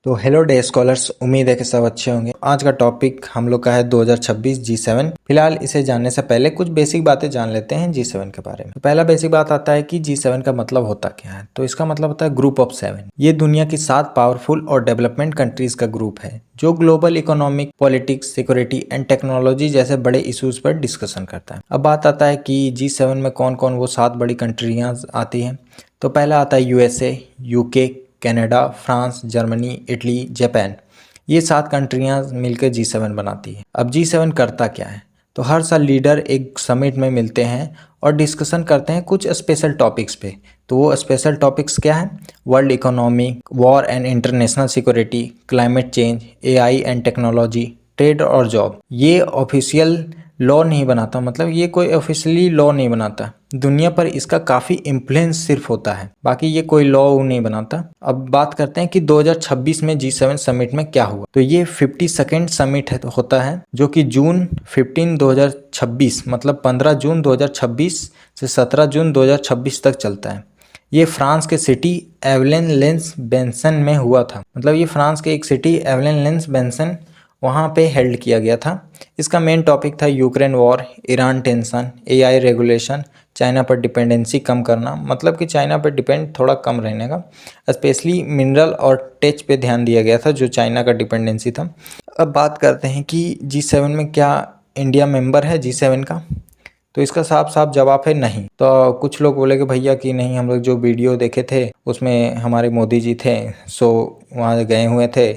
तो hello day scholars, उम्मीद है कि सब अच्छे होंगे। आज का टॉपिक हम लोग का है 2026 G7। फिलहाल इसे जानने से पहले कुछ बेसिक बातें जान लेते हैं G7 के बारे में। तो पहला बेसिक बात आता है कि G7 का मतलब होता क्या है। तो इसका मतलब होता है ग्रुप ऑफ 7। ये दुनिया की 7 पावरफुल और डेवलपमेंट कंट्रीज का ग्रुप है जो global economic, politics, security and technology जैसे बड़े इश्यूज पर डिस्कशन करता है। अब बात आता है कि G7 में कौन कौन वो 7 बड़ी कंट्रियां आती हैं। तो पहला आता है USA, UK, Canada, France, Germany, Italy, Japan. ये 7 कंट्रियां मिलकर G7 बनाती है। अब G7 करता क्या है। तो हर साल लीडर एक समिट में मिलते हैं और डिस्कशन करते हैं कुछ स्पेशल टॉपिक्स पे। तो वो स्पेशल टॉपिक्स क्या है? World economy, war and international security, climate change, AI and technology, trade और जॉब। ये ऑफिशियल लॉ नहीं बनाता, मतलब ये कोई ऑफिशियली लॉ नहीं बनाता। दुनिया पर इसका काफ़ी इन्फ्लुएंस सिर्फ होता है, बाकी ये कोई लॉ नहीं बनाता। अब बात करते हैं कि 2026 में G7 समिट में क्या हुआ। तो ये 52nd समिट होता है जो कि जून 15 2026 मतलब 15 जून 2026 से 17 जून 2026 तक चलता है। ये फ्रांस के सिटी एवलेन लेंस बेंसन में हुआ था। मतलब ये फ्रांस के एक सिटी एवलेन लेंस बेंसन वहाँ पे हेल्ड किया गया था। इसका मेन टॉपिक था Ukraine war, Iran tension, AI regulation, China पर डिपेंडेंसी कम करना, मतलब कि चाइना पर डिपेंड थोड़ा कम रहने का। स्पेशली मिनरल और टेच पे ध्यान दिया गया था जो चाइना का डिपेंडेंसी था। अब बात करते हैं कि G7 में क्या इंडिया मेंबर है G7 का। तो इसका साफ साफ जवाब है नहीं। तो कुछ लोग बोले कि भैया कि नहीं, हम लोग जो वीडियो देखे थे उसमें हमारे मोदी जी थे, सो वहाँ गए हुए थे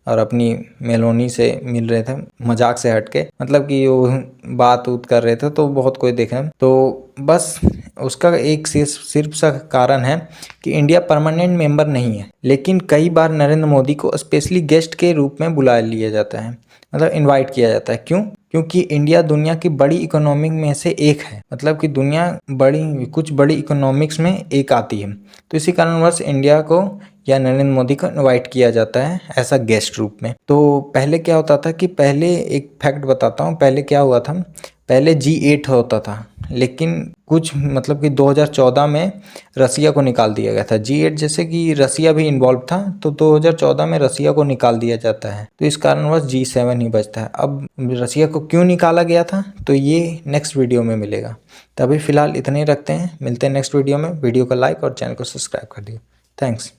और अपनी मेलोनी से मिल रहे थे, मजाक से हटके, मतलब कि वो बात उत कर रहे थे तो बहुत कोई देखे। तो बस उसका एक सिर्फ सा कारण है कि इंडिया परमानेंट मेंबर नहीं है, लेकिन कई बार नरेंद्र मोदी को स्पेशली गेस्ट के रूप में बुला लिया जाता है, मतलब इनवाइट किया जाता है। क्यों? क्योंकि इंडिया दुनिया की बड़ी इकोनॉमिक में से एक है, मतलब कि दुनिया कुछ बड़ी इकोनॉमिक्स में एक आती है। तो इसी कारणवश इंडिया को या नरेंद्र मोदी को इनवाइट किया जाता है ऐसा गेस्ट रूप में। तो पहले क्या होता था कि पहले एक फैक्ट बताता हूँ, पहले क्या हुआ था। पहले G8 होता था, लेकिन कुछ मतलब कि 2014 में रसिया को निकाल दिया गया था। G8 जैसे कि रसिया भी इन्वॉल्व था, तो 2014 में रसिया को निकाल दिया जाता है। तो इस कारणवश G7 ही बचता है। अब रसिया को क्यों निकाला गया था तो ये नेक्स्ट वीडियो में मिलेगा। तभी फिलहाल इतने ही रखते हैं, मिलते हैं नेक्स्ट वीडियो में। वीडियो को लाइक और चैनल को सब्सक्राइब कर दिए। थैंक्स।